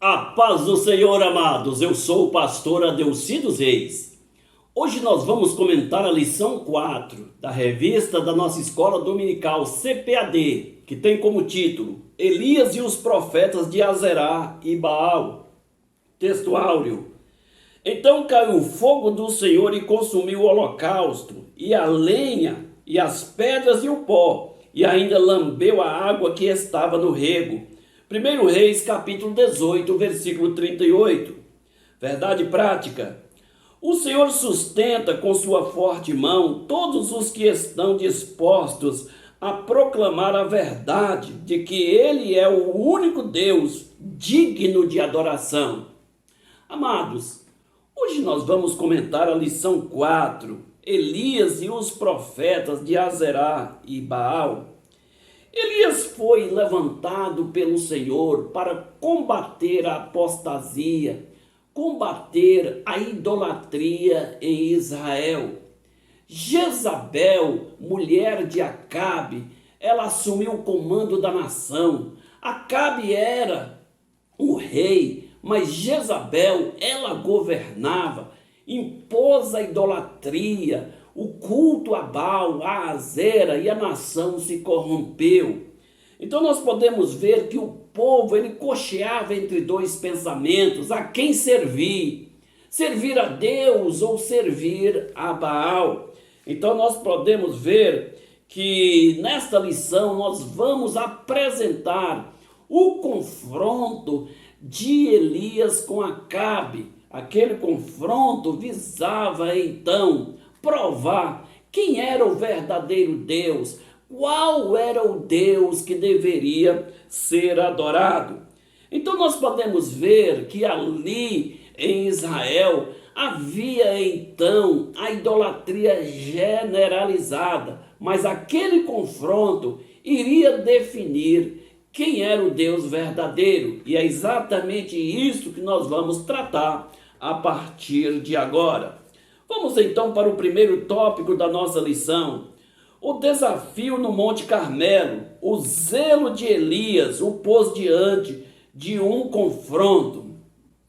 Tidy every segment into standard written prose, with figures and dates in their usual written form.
A paz do Senhor, amados, eu sou o pastor Adeuci dos Reis. Hoje nós vamos comentar a lição 4 da revista da nossa escola dominical CPAD, que tem como título Elias e os profetas de Azerá e Baal. Texto áureo. Então caiu o fogo do Senhor e consumiu o holocausto, e a lenha, e as pedras e o pó, e ainda lambeu a água que estava no rego. 1 Reis, capítulo 18, versículo 38. Verdade prática. O Senhor sustenta com sua forte mão todos os que estão dispostos a proclamar a verdade de que Ele é o único Deus digno de adoração. Amados, hoje nós vamos comentar a lição 4, Elias e os profetas de Azerá e Baal. Elias foi levantado pelo Senhor para combater a apostasia, combater a idolatria em Israel. Jezabel, mulher de Acabe, ela assumiu o comando da nação. Acabe era o rei, mas Jezabel, ela governava, impôs a idolatria, o culto a Baal, a Azera, e a nação se corrompeu. Então nós podemos ver que o povo ele cocheava entre dois pensamentos: a quem servir? Servir a Deus ou servir a Baal? Então nós podemos ver que nesta lição nós vamos apresentar o confronto de Elias com Acabe. Aquele confronto visava então provar quem era o verdadeiro Deus, qual era o Deus que deveria ser adorado. Então nós podemos ver que ali em Israel havia então a idolatria generalizada, mas aquele confronto iria definir quem era o Deus verdadeiro, e é exatamente isso que nós vamos tratar a partir de agora. Vamos então para o primeiro tópico da nossa lição, o desafio no Monte Carmelo. O zelo de Elias o pôs diante de um confronto.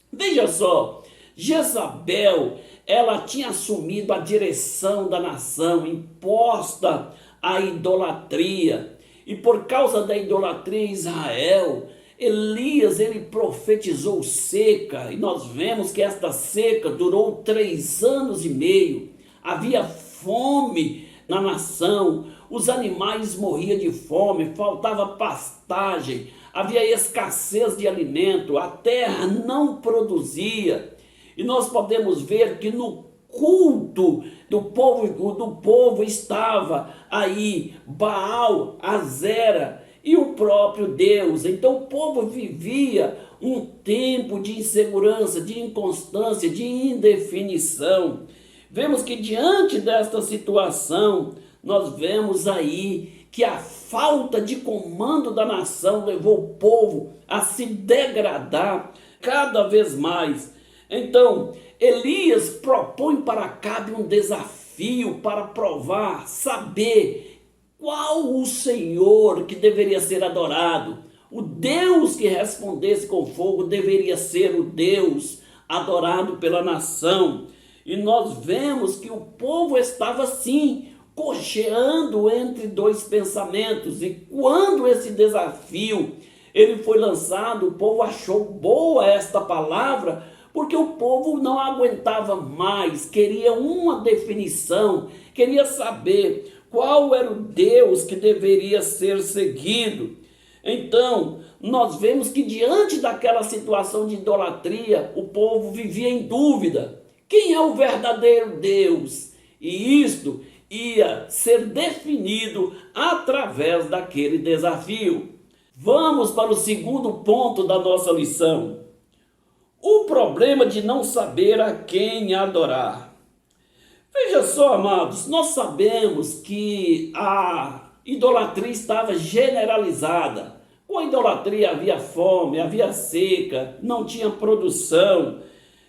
Veja só, Jezabel, ela tinha assumido a direção da nação, imposta a idolatria, e por causa da idolatria em Israel, Elias ele profetizou seca, e nós vemos que esta seca durou 3 anos e meio. Havia fome na nação, os animais morriam de fome, faltava pastagem, havia escassez de alimento, a terra não produzia. E nós podemos ver que no culto do povo estava aí Baal, Azera e o próprio Deus. Então o povo vivia um tempo de insegurança, de inconstância, de indefinição. Vemos que diante desta situação, nós vemos aí que a falta de comando da nação levou o povo a se degradar cada vez mais. Então, Elias propõe para Acabe um desafio para provar, saber qual o Senhor que deveria ser adorado. O Deus que respondesse com fogo deveria ser o Deus adorado pela nação. E nós vemos que o povo estava assim, cocheando entre dois pensamentos. E quando esse desafio ele foi lançado, o povo achou boa esta palavra, porque o povo não aguentava mais, queria uma definição, queria saber qual era o Deus que deveria ser seguido. Então, nós vemos que diante daquela situação de idolatria, o povo vivia em dúvida. Quem é o verdadeiro Deus? E isto ia ser definido através daquele desafio. Vamos para o segundo ponto da nossa lição. O problema de não saber a quem adorar. Veja só, amados, nós sabemos que a idolatria estava generalizada. Com a idolatria havia fome, havia seca, não tinha produção.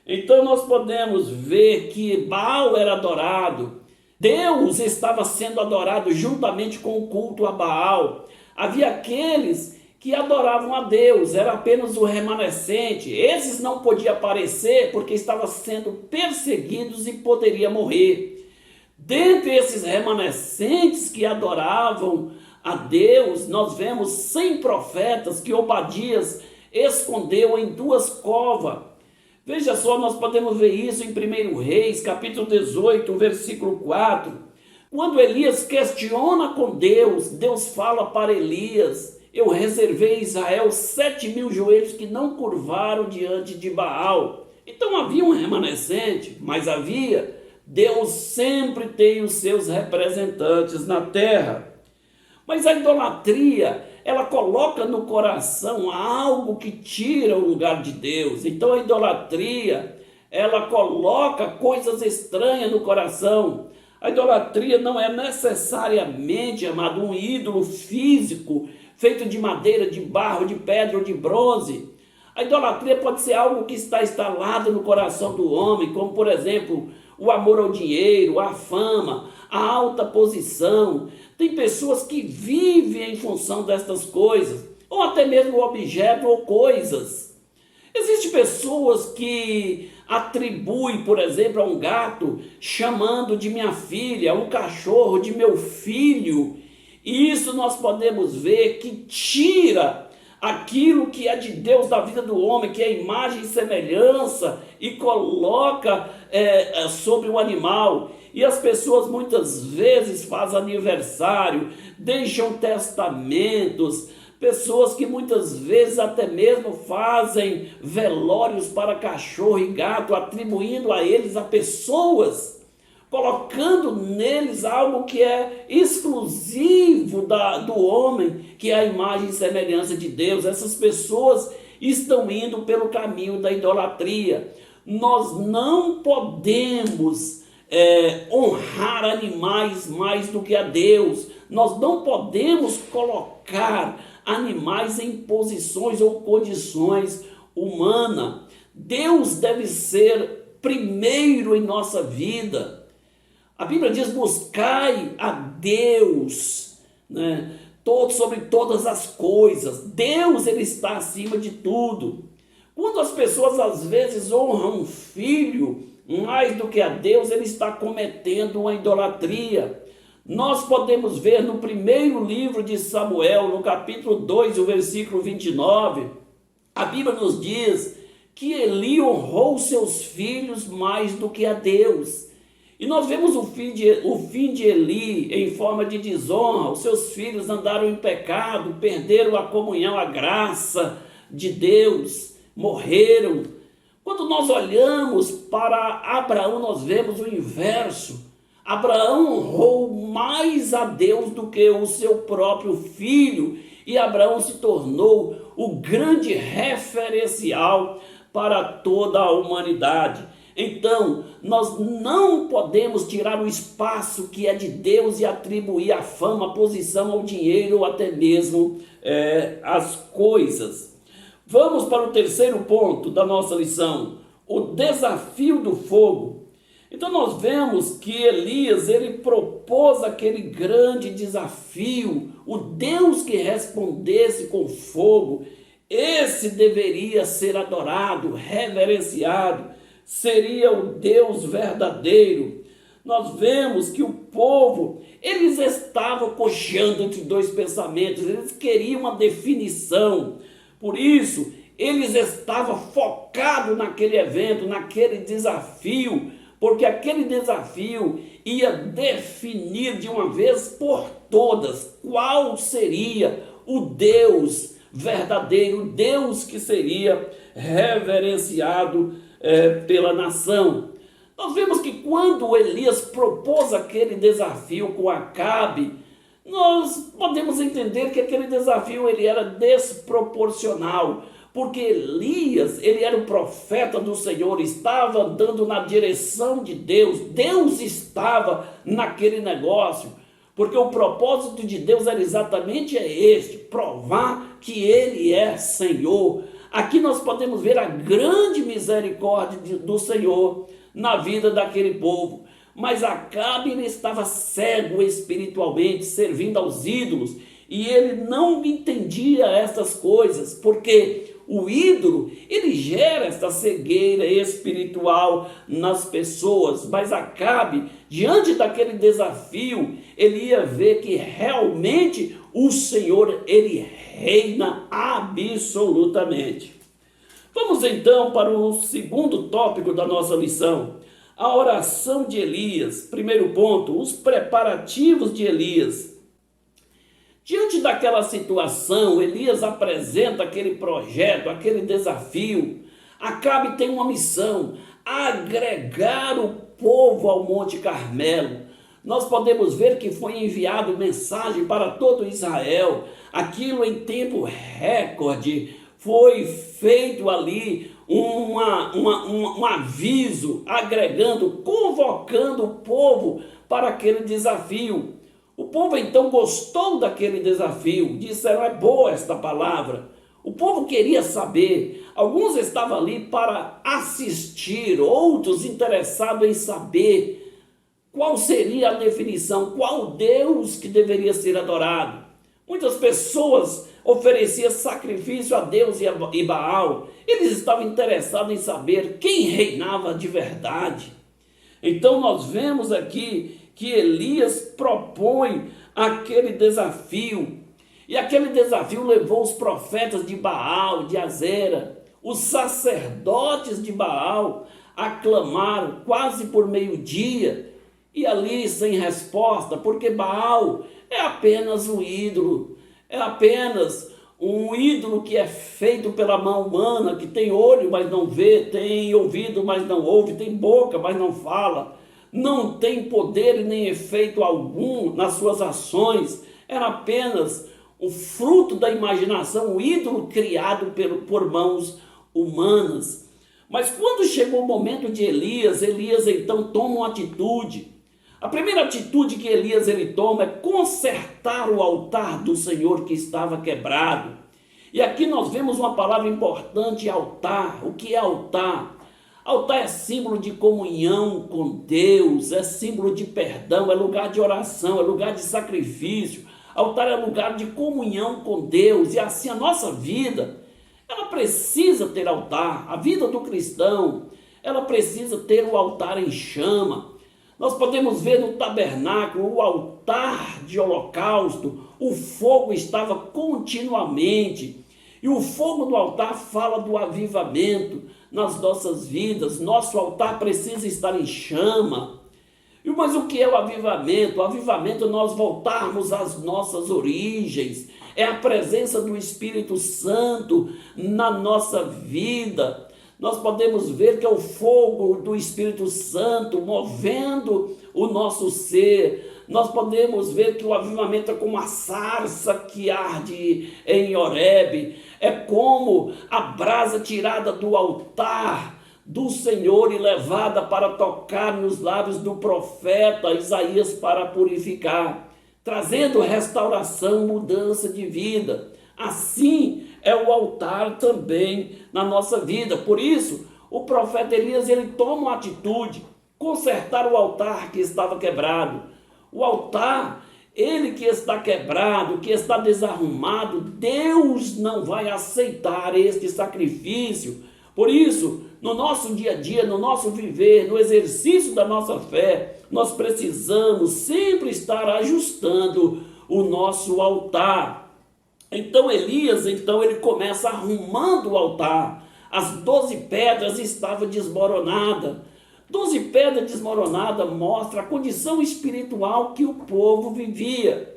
Então nós podemos ver que Baal era adorado. Deus estava sendo adorado juntamente com o culto a Baal. Havia aqueles que adoravam a Deus, era apenas o remanescente. Esses não podiam aparecer porque estavam sendo perseguidos e poderia morrer. Dentre esses remanescentes que adoravam a Deus, nós vemos 100 profetas que Obadias escondeu em 2 covas. Veja só, nós podemos ver isso em 1 Reis, capítulo 18, versículo 4. Quando Elias questiona com Deus, Deus fala para Elias: eu reservei a Israel 7.000 joelhos que não curvaram diante de Baal. Então havia um remanescente, mas Deus sempre tem os seus representantes na terra. Mas a idolatria, ela coloca no coração algo que tira o lugar de Deus. Então a idolatria, ela coloca coisas estranhas no coração. A idolatria não é necessariamente, amado, um ídolo físico feito de madeira, de barro, de pedra ou de bronze. A idolatria pode ser algo que está instalado no coração do homem, como por exemplo, o amor ao dinheiro, a fama, a alta posição. Tem pessoas que vivem em função destas coisas, ou até mesmo objetos ou coisas. Existem pessoas que atribuem, por exemplo, a um gato, chamando de minha filha, a um cachorro de meu filho. E isso nós podemos ver que tira aquilo que é de Deus da vida do homem, que é imagem e semelhança, e coloca sobre o animal. E as pessoas muitas vezes fazem aniversário, deixam testamentos, pessoas que muitas vezes até mesmo fazem velórios para cachorro e gato, atribuindo a eles a pessoas, colocando neles algo que é exclusivo do homem, que é a imagem e semelhança de Deus. Essas pessoas estão indo pelo caminho da idolatria. Nós não podemos honrar animais mais do que a Deus. Nós não podemos colocar animais em posições ou condições humanas. Deus deve ser primeiro em nossa vida. A Bíblia diz: buscai a Deus, né, sobre todas as coisas. Deus, ele está acima de tudo. Quando as pessoas às vezes honram um filho mais do que a Deus, ele está cometendo uma idolatria. Nós podemos ver no primeiro livro de Samuel, no capítulo 2, o versículo 29, a Bíblia nos diz que Eli honrou seus filhos mais do que a Deus. E nós vemos o fim de Eli em forma de desonra. Os seus filhos andaram em pecado, perderam a comunhão, a graça de Deus, morreram. Quando nós olhamos para Abraão, nós vemos o inverso. Abraão honrou mais a Deus do que o seu próprio filho, e Abraão se tornou o grande referencial para toda a humanidade. Então, nós não podemos tirar o espaço que é de Deus e atribuir a fama, a posição, ao dinheiro ou até mesmo as coisas. Vamos para o terceiro ponto da nossa lição, o desafio do fogo. Então nós vemos que Elias, ele propôs aquele grande desafio, o Deus que respondesse com fogo. Esse deveria ser adorado, reverenciado, seria o Deus verdadeiro. Nós vemos que o povo, eles estavam cocheando entre dois pensamentos, eles queriam uma definição. Por isso, eles estavam focados naquele evento, naquele desafio, porque aquele desafio ia definir de uma vez por todas qual seria o Deus verdadeiro, o Deus que seria reverenciado pela nação. Nós vemos que quando Elias propôs aquele desafio com Acabe, nós podemos entender que aquele desafio ele era desproporcional, porque Elias, ele era o profeta do Senhor, estava andando na direção de Deus, Deus estava naquele negócio, porque o propósito de Deus era exatamente este, provar que Ele é Senhor. Aqui nós podemos ver a grande misericórdia do Senhor na vida daquele povo. Mas Acabe ele estava cego espiritualmente, servindo aos ídolos. E ele não entendia essas coisas, porque o ídolo, ele gera essa cegueira espiritual nas pessoas. Mas Acabe, diante daquele desafio, ele ia ver que realmente o Senhor, ele reina absolutamente. Vamos então para o segundo tópico da nossa lição, a oração de Elias. Primeiro ponto, os preparativos de Elias. Diante daquela situação, Elias apresenta aquele projeto, aquele desafio. Acabe tem uma missão: agregar o povo ao Monte Carmelo. Nós podemos ver que foi enviado mensagem para todo Israel. Aquilo em tempo recorde foi feito ali um aviso, agregando, convocando o povo para aquele desafio. O povo então gostou daquele desafio, disseram: é boa esta palavra. O povo queria saber, alguns estavam ali para assistir, outros interessados em saber qual seria a definição, qual Deus que deveria ser adorado. Muitas pessoas ofereciam sacrifício a Deus e Baal, eles estavam interessados em saber quem reinava de verdade. Então nós vemos aqui que Elias propõe aquele desafio, e aquele desafio levou os profetas de Baal, de Azera, os sacerdotes de Baal, a clamar quase por meio-dia, e ali sem resposta, porque Baal é apenas um ídolo, é apenas um ídolo que é feito pela mão humana, que tem olho, mas não vê, tem ouvido, mas não ouve, tem boca, mas não fala, não tem poder nem efeito algum nas suas ações, era apenas um fruto da imaginação, um ídolo criado por mãos humanas. Mas quando chegou o momento de Elias, Elias então toma uma atitude. A primeira atitude que Elias ele toma é consertar o altar do Senhor que estava quebrado. E aqui nós vemos uma palavra importante: altar. O que é altar? Altar é símbolo de comunhão com Deus, é símbolo de perdão, é lugar de oração, é lugar de sacrifício. Altar é lugar de comunhão com Deus, e assim a nossa vida, ela precisa ter altar. A vida do cristão, ela precisa ter o altar em chama. Nós podemos ver no tabernáculo, o altar de holocausto, o fogo estava continuamente. E o fogo do altar fala do avivamento nas nossas vidas. Nosso altar precisa estar em chama. Mas o que é o avivamento? O avivamento é nós voltarmos às nossas origens. É a presença do Espírito Santo na nossa vida. Nós podemos ver que é o fogo do Espírito Santo movendo o nosso ser. Nós podemos ver que o avivamento é como a sarça que arde em Horebe. É como a brasa tirada do altar do Senhor e levada para tocar nos lábios do profeta Isaías para purificar, trazendo restauração, mudança de vida. Assim é o altar também na nossa vida. Por isso, o profeta Elias ele toma uma atitude: consertar o altar que estava quebrado. O altar, ele que está quebrado, que está desarrumado, Deus não vai aceitar este sacrifício. Por isso, no nosso dia a dia, no nosso viver, no exercício da nossa fé, nós precisamos sempre estar ajustando o nosso altar. Então Elias, ele começa arrumando o altar. As 12 pedras estavam desmoronadas. 12 pedras desmoronadas mostra a condição espiritual que o povo vivia.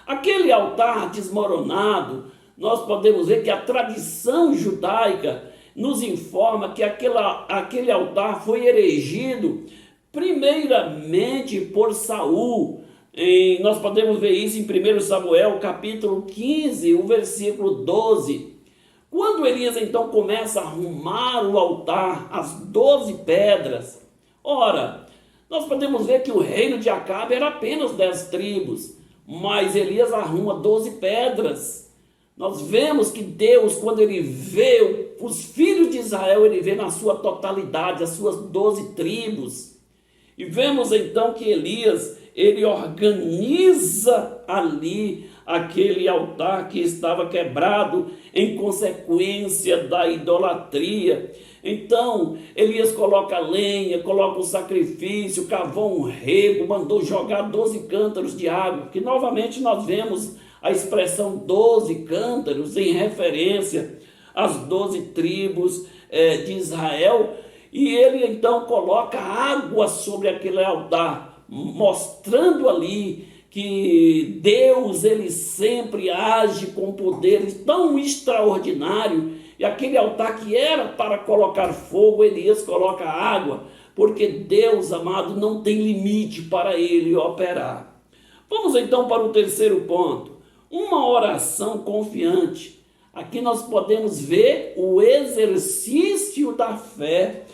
Aquele altar desmoronado, nós podemos ver que a tradição judaica nos informa que aquele altar foi erigido primeiramente por Saul. Nós podemos ver isso em 1 Samuel, capítulo 15, o versículo 12. Quando Elias então começa a arrumar o altar, as 12 pedras, ora, nós podemos ver que o reino de Acabe era apenas 10 tribos, mas Elias arruma 12 pedras. Nós vemos que Deus, quando ele vê os filhos de Israel, ele vê na sua totalidade, as suas 12 tribos. E vemos então que Elias, ele organiza ali aquele altar que estava quebrado em consequência da idolatria. Então, Elias coloca lenha, coloca o sacrifício, cavou um rego, mandou jogar 12 cântaros de água, que novamente nós vemos a expressão 12 cântaros em referência às 12 tribos de Israel, e ele então coloca água sobre aquele altar, mostrando ali que Deus ele sempre age com poderes tão extraordinário. E aquele altar que era para colocar fogo, Elias coloca água, porque Deus, amado, não tem limite para ele operar. Vamos então para o terceiro ponto, uma oração confiante. Aqui nós podemos ver o exercício da fé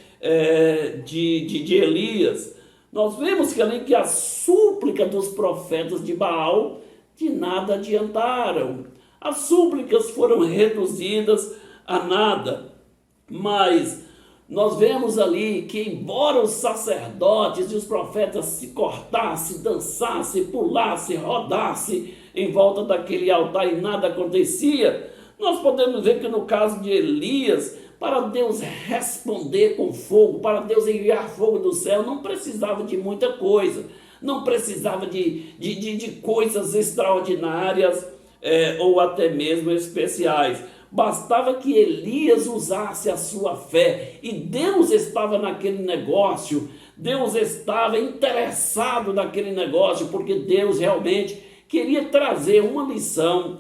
de Elias. Nós vemos que ali que a súplica dos profetas de Baal de nada adiantaram. As súplicas foram reduzidas a nada, mas nós vemos ali que embora os sacerdotes e os profetas se cortassem, dançassem, pulassem, rodassem em volta daquele altar e nada acontecia, nós podemos ver que no caso de Elias, para Deus responder com fogo, para Deus enviar fogo do céu, não precisava de muita coisa, não precisava de coisas extraordinárias ou até mesmo especiais. Bastava que Elias usasse a sua fé, e Deus estava naquele negócio, Deus estava interessado naquele negócio, porque Deus realmente queria trazer uma lição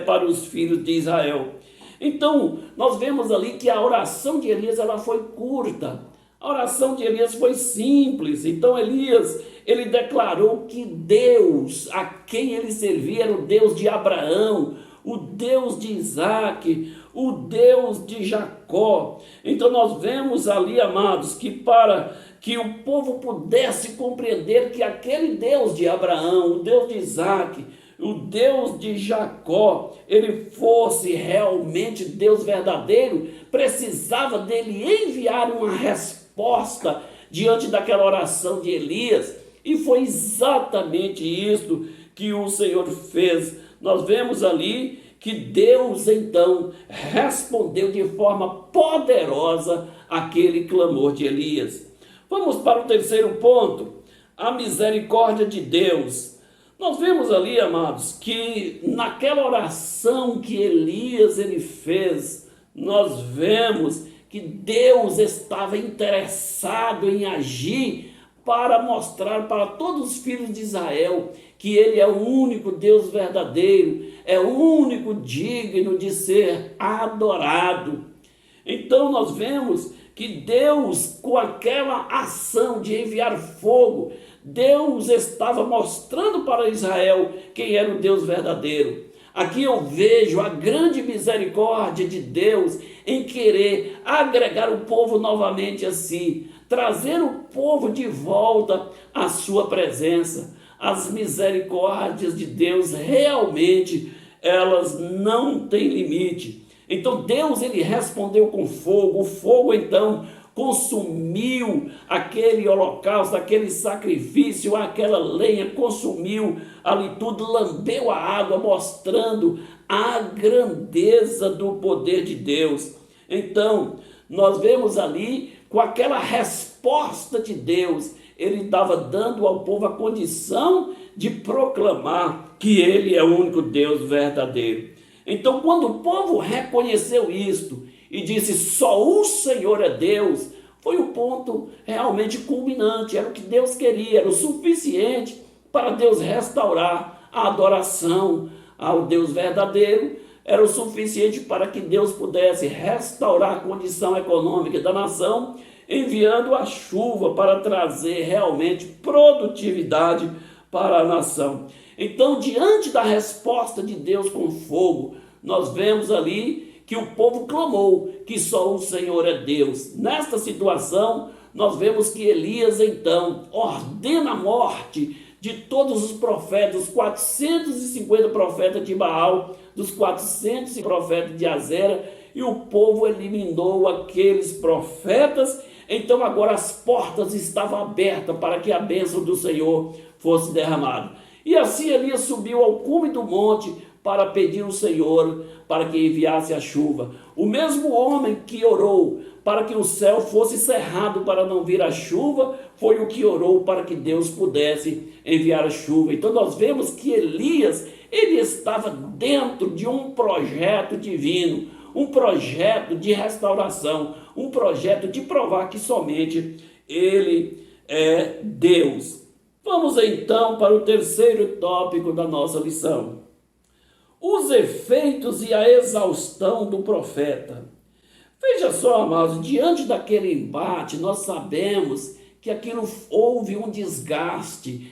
para os filhos de Israel. Então, nós vemos ali que a oração de Elias ela foi curta, a oração de Elias foi simples. Então Elias, ele declarou que Deus, a quem ele servia, era o Deus de Abraão, o Deus de Isaac, o Deus de Jacó. Então nós vemos ali, amados, que para que o povo pudesse compreender que aquele Deus de Abraão, o Deus de Isaac, o Deus de Jacó, ele fosse realmente Deus verdadeiro, precisava dele enviar uma resposta diante daquela oração de Elias, e foi exatamente isso que o Senhor fez. Nós vemos ali que Deus então respondeu de forma poderosa aquele clamor de Elias. Vamos para o terceiro ponto, a misericórdia de Deus. Nós vemos ali, amados, que naquela oração que Elias ele fez, nós vemos que Deus estava interessado em agir para mostrar para todos os filhos de Israel que ele é o único Deus verdadeiro, é o único digno de ser adorado. Então nós vemos que Deus, com aquela ação de enviar fogo, Deus estava mostrando para Israel quem era o Deus verdadeiro. Aqui eu vejo a grande misericórdia de Deus em querer agregar o povo novamente a si, trazer o povo de volta à sua presença. As misericórdias de Deus realmente, elas não têm limite. Então Deus ele respondeu com fogo, o fogo então consumiu aquele holocausto, aquele sacrifício, aquela lenha, consumiu ali tudo, lambeu a água, mostrando a grandeza do poder de Deus. Então, nós vemos ali, com aquela resposta de Deus, ele estava dando ao povo a condição de proclamar que ele é o único Deus verdadeiro. Então, quando o povo reconheceu isto e disse só o Senhor é Deus, foi o ponto realmente culminante, era o que Deus queria, era o suficiente para Deus restaurar a adoração ao Deus verdadeiro, era o suficiente para que Deus pudesse restaurar a condição econômica da nação, enviando a chuva para trazer realmente produtividade para a nação. Então, diante da resposta de Deus com fogo, nós vemos ali que o povo clamou que só o Senhor é Deus. Nesta situação, nós vemos que Elias então ordena a morte de todos os profetas, os 450 profetas de Baal, dos 400 profetas de Azera, e o povo eliminou aqueles profetas. Então agora as portas estavam abertas para que a bênção do Senhor fosse derramada. E assim Elias subiu ao cume do monte para pedir ao Senhor para que enviasse a chuva. O mesmo homem que orou para que o céu fosse cerrado para não vir a chuva, foi o que orou para que Deus pudesse enviar a chuva. Então nós vemos que Elias, ele estava dentro de um projeto divino, um projeto de restauração, um projeto de provar que somente ele é Deus. Vamos então para o terceiro tópico da nossa lição. Os efeitos e a exaustão do profeta. Veja só, amados, diante daquele embate, nós sabemos que aquilo houve um desgaste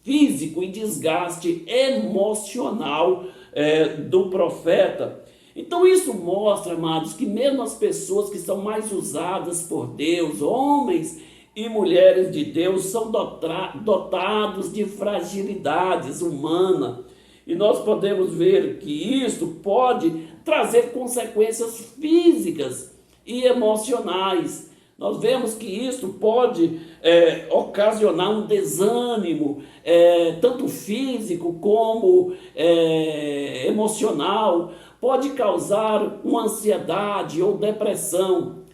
físico e desgaste emocional do profeta. Então isso mostra, amados, que mesmo as pessoas que são mais usadas por Deus, homens e mulheres de Deus, são dotados de fragilidades humanas. E nós podemos ver que isso pode trazer consequências físicas e emocionais. Nós vemos que isso pode ocasionar um desânimo, tanto físico como emocional, pode causar uma ansiedade ou depressão.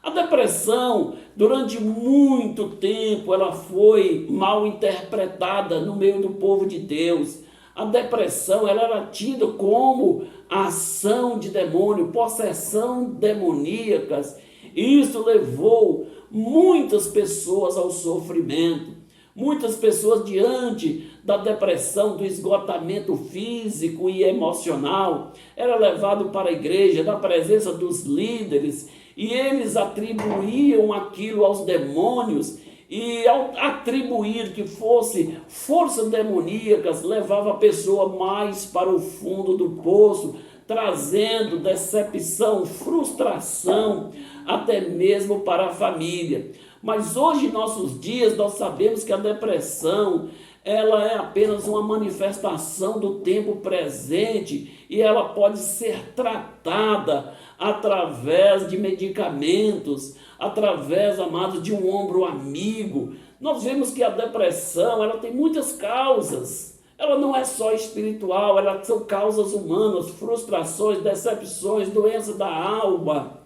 A depressão, durante muito tempo, ela foi mal interpretada no meio do povo de Deus. A depressão, ela era tida como ação de demônio, possessão demoníacas. Isso levou muitas pessoas ao sofrimento. Muitas pessoas, diante da depressão, do esgotamento físico e emocional, era levado para a igreja, na presença dos líderes, e eles atribuíam aquilo aos demônios. E ao atribuir que fosse forças demoníacas, levava a pessoa mais para o fundo do poço, trazendo decepção, frustração, até mesmo para a família. Mas hoje, em nossos dias, nós sabemos que a depressão, ela é apenas uma manifestação do tempo presente e ela pode ser tratada através de medicamentos, através, amados, de um ombro amigo. Nós vemos que a depressão, ela tem muitas causas. Ela não é só espiritual, ela são causas humanas, frustrações, decepções, doenças da alma,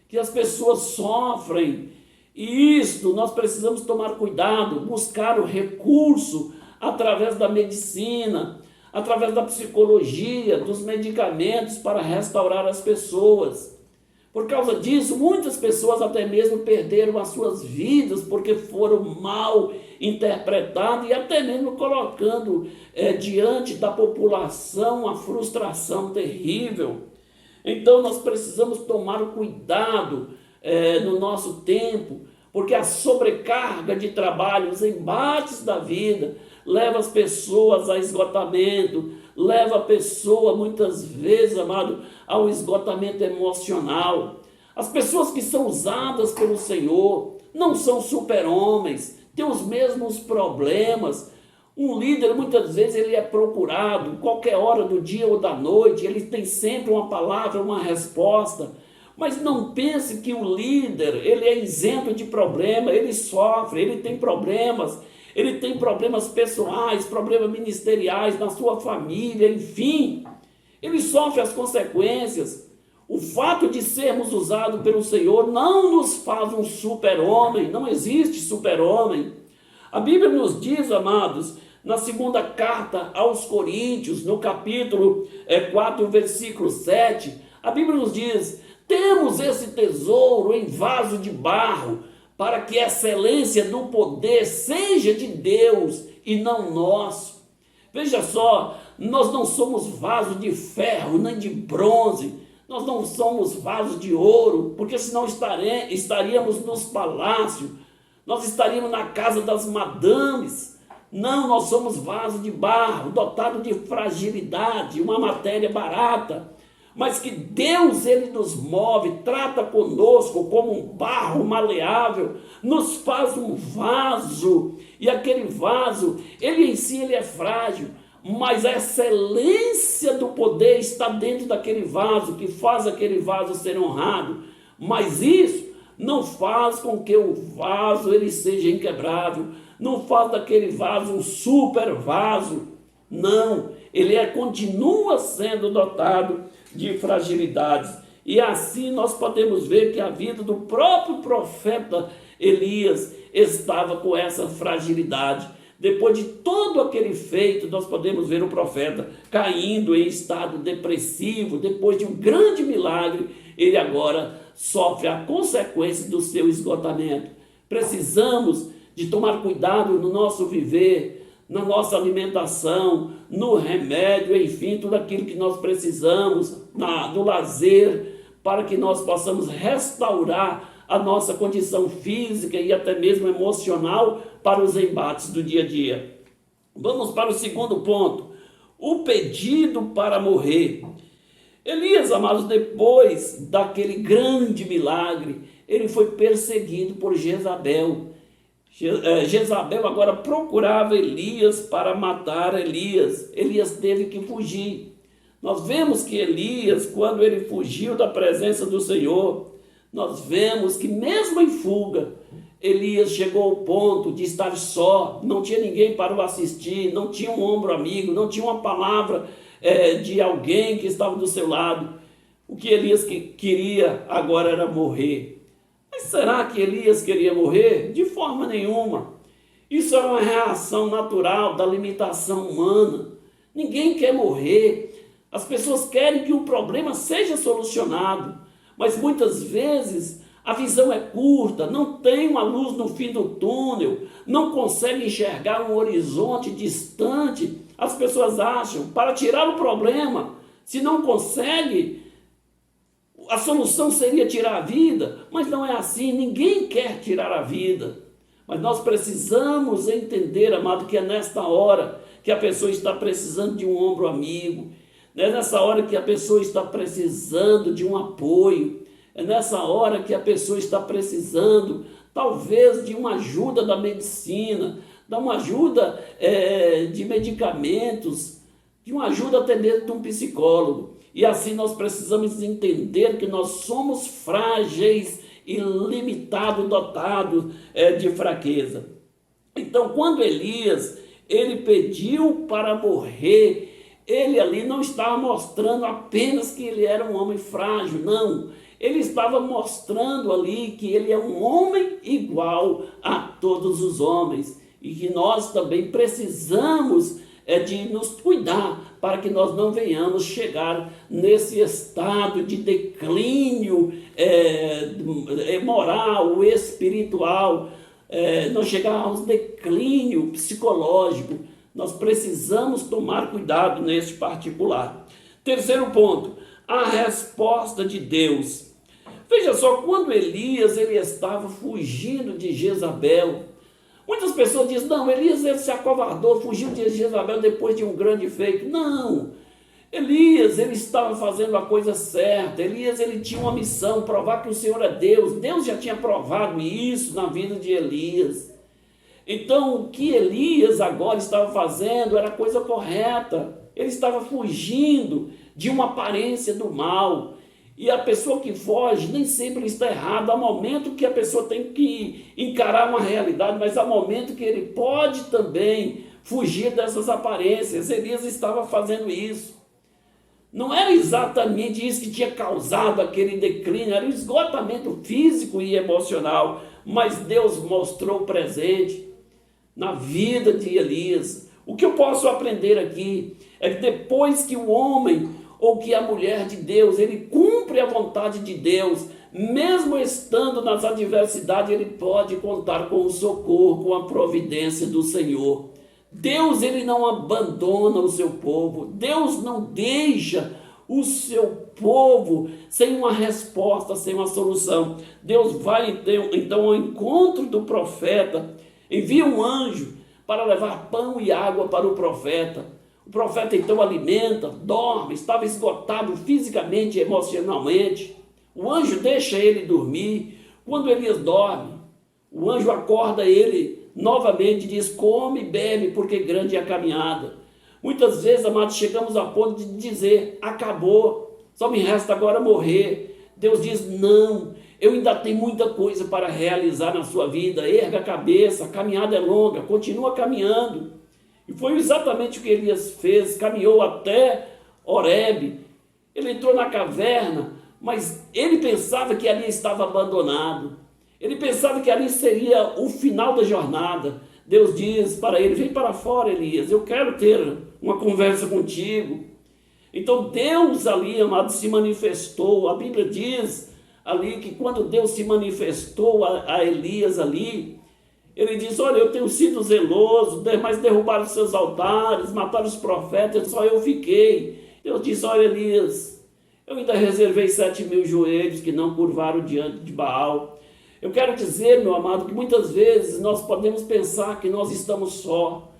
que as pessoas sofrem. E isto nós precisamos tomar cuidado, buscar o recurso através da medicina, através da psicologia, dos medicamentos para restaurar as pessoas. Por causa disso, muitas pessoas até mesmo perderam as suas vidas porque foram mal interpretadas e até mesmo colocando diante da população uma frustração terrível. Então nós precisamos tomar cuidado no nosso tempo, porque a sobrecarga de trabalho, os embates da vida, leva as pessoas a esgotamento, leva a pessoa muitas vezes, amado, ao esgotamento emocional. As pessoas que são usadas pelo Senhor não são super-homens, têm os mesmos problemas. Um líder, muitas vezes, ele é procurado, qualquer hora do dia ou da noite, ele tem sempre uma palavra, uma resposta. Mas não pense que o líder, ele é isento de problema, ele sofre, ele tem problemas pessoais, problemas ministeriais na sua família, enfim. Ele sofre as consequências. O fato de sermos usados pelo Senhor não nos faz um super-homem, não existe super-homem. A Bíblia nos diz, amados, na segunda carta aos Coríntios, no capítulo 4, versículo 7, a Bíblia nos diz: temos esse tesouro em vaso de barro, para que a excelência do poder seja de Deus e não nosso. Veja só, nós não somos vasos de ferro nem de bronze, nós não somos vasos de ouro, porque senão estaríamos nos palácios, nós estaríamos na casa das madames. Não, nós somos vasos de barro, dotado de fragilidade, uma matéria barata, mas que Deus, ele nos move, trata conosco como um barro maleável, nos faz um vaso, e aquele vaso, ele em si ele é frágil, mas a excelência do poder está dentro daquele vaso, que faz aquele vaso ser honrado. Mas isso não faz com que o vaso ele seja inquebrável, não faz daquele vaso um super vaso. Não, ele continua sendo dotado de fragilidades. E assim nós podemos ver que a vida do próprio profeta Elias estava com essa fragilidade. Depois de todo aquele feito, nós podemos ver o profeta caindo em estado depressivo. Depois de um grande milagre, ele agora sofre a consequência do seu esgotamento. Precisamos de tomar cuidado no nosso viver, na nossa alimentação, no remédio, enfim, tudo aquilo que nós precisamos, no lazer, para que nós possamos restaurar a nossa condição física e até mesmo emocional para os embates do dia a dia. Vamos para o segundo ponto, o pedido para morrer. Elias, amados, depois daquele grande milagre, ele foi perseguido por Jezabel. Jezabel agora procurava Elias para matar Elias. Elias teve que fugir. Nós vemos que Elias, quando ele fugiu da presença do Senhor, nós vemos que mesmo em fuga, Elias chegou ao ponto de estar só, não tinha ninguém para o assistir, não tinha um ombro amigo, não tinha uma palavra de alguém que estava do seu lado. O que Elias queria agora era morrer. Mas será que Elias queria morrer? De forma nenhuma. Isso é uma reação natural da limitação humana. Ninguém quer morrer. As pessoas querem que o problema seja solucionado, mas muitas vezes a visão é curta, não tem uma luz no fim do túnel, não consegue enxergar um horizonte distante. As pessoas acham, para tirar o problema, se não consegue, a solução seria tirar a vida, mas não é assim, ninguém quer tirar a vida. Mas nós precisamos entender, amado, que é nesta hora que a pessoa está precisando de um ombro amigo, é nessa hora que a pessoa está precisando de um apoio, é nessa hora que a pessoa está precisando, talvez, de uma ajuda da medicina, de uma ajuda de medicamentos, de uma ajuda até mesmo de um psicólogo. E assim nós precisamos entender que nós somos frágeis e limitados, dotados de fraqueza. Então, quando Elias ele pediu para morrer, ele ali não estava mostrando apenas que ele era um homem frágil, não. Ele estava mostrando ali que ele é um homem igual a todos os homens e que nós também precisamos de nos cuidar para que nós não venhamos chegar nesse estado de declínio moral, espiritual, não chegar a um declínio psicológico. Nós precisamos tomar cuidado nesse particular. Terceiro ponto, a resposta de Deus. Veja só, quando Elias ele estava fugindo de Jezabel, muitas pessoas dizem, não, Elias ele se acovardou, fugiu de Jezabel depois de um grande feito. Não, Elias ele estava fazendo a coisa certa, Elias ele tinha uma missão, provar que o Senhor é Deus. Deus já tinha provado isso na vida de Elias. Então, o que Elias agora estava fazendo era a coisa correta. Ele estava fugindo de uma aparência do mal. E a pessoa que foge nem sempre está errada. Há momento que a pessoa tem que encarar uma realidade, mas há momento que ele pode também fugir dessas aparências. Elias estava fazendo isso. Não era exatamente isso que tinha causado aquele declínio, era o esgotamento físico e emocional. Mas Deus mostrou o presente na vida de Elias. O que eu posso aprender aqui é que depois que o homem ou que a mulher de Deus, ele cumpre a vontade de Deus, mesmo estando nas adversidades, ele pode contar com o socorro, com a providência do Senhor. Deus, ele não abandona o seu povo, Deus não deixa o seu povo sem uma resposta, sem uma solução. Deus vai então ao encontro do profeta, envia um anjo para levar pão e água para o profeta. O profeta então alimenta, dorme, estava esgotado fisicamente e emocionalmente. O anjo deixa ele dormir. Quando Elias dorme, o anjo acorda ele novamente e diz, come e bebe, porque grande é a caminhada. Muitas vezes, amados, chegamos a ponto de dizer, acabou, só me resta agora morrer. Deus diz, não, eu ainda tenho muita coisa para realizar na sua vida. Erga a cabeça, a caminhada é longa, continua caminhando. E foi exatamente o que Elias fez, caminhou até Horebe. Ele entrou na caverna, mas ele pensava que ali estava abandonado. Ele pensava que ali seria o final da jornada. Deus diz para ele: vem para fora, Elias, eu quero ter uma conversa contigo. Então Deus ali, amado, se manifestou. A Bíblia diz ali que quando Deus se manifestou a Elias ali, ele diz: olha, eu tenho sido zeloso, mas derrubaram os seus altares, mataram os profetas, só eu fiquei. Deus disse: olha, Elias, eu ainda reservei 7.000 joelhos que não curvaram diante de Baal. Eu quero dizer, meu amado, que muitas vezes nós podemos pensar que nós estamos só.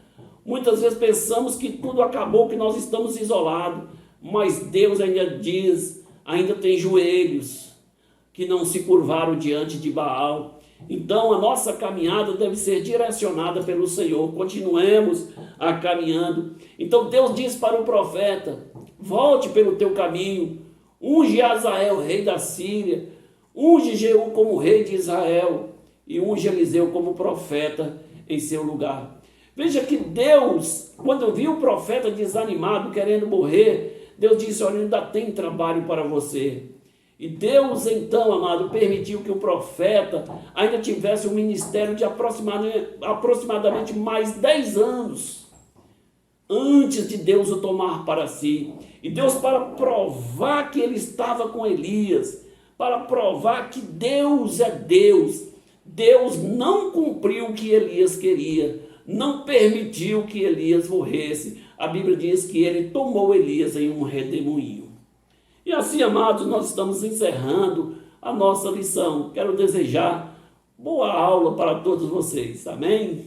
Muitas vezes pensamos que tudo acabou, que nós estamos isolados. Mas Deus ainda diz, ainda tem joelhos que não se curvaram diante de Baal. Então a nossa caminhada deve ser direcionada pelo Senhor. Continuemos a caminhando. Então Deus diz para o profeta: volte pelo teu caminho, unge Azael, rei da Síria, unge Jeú como rei de Israel e unge Eliseu como profeta em seu lugar. Veja que Deus, quando viu o profeta desanimado, querendo morrer, Deus disse: olha, ainda tem trabalho para você. E Deus então, amado, permitiu que o profeta ainda tivesse um ministério de aproximadamente mais 10 anos antes de Deus o tomar para si. E Deus, para provar que ele estava com Elias, para provar que Deus é Deus, Deus não cumpriu o que Elias queria, não permitiu que Elias morresse. A Bíblia diz que ele tomou Elias em um redemoinho. E assim, amados, nós estamos encerrando a nossa lição. Quero desejar boa aula para todos vocês. Amém?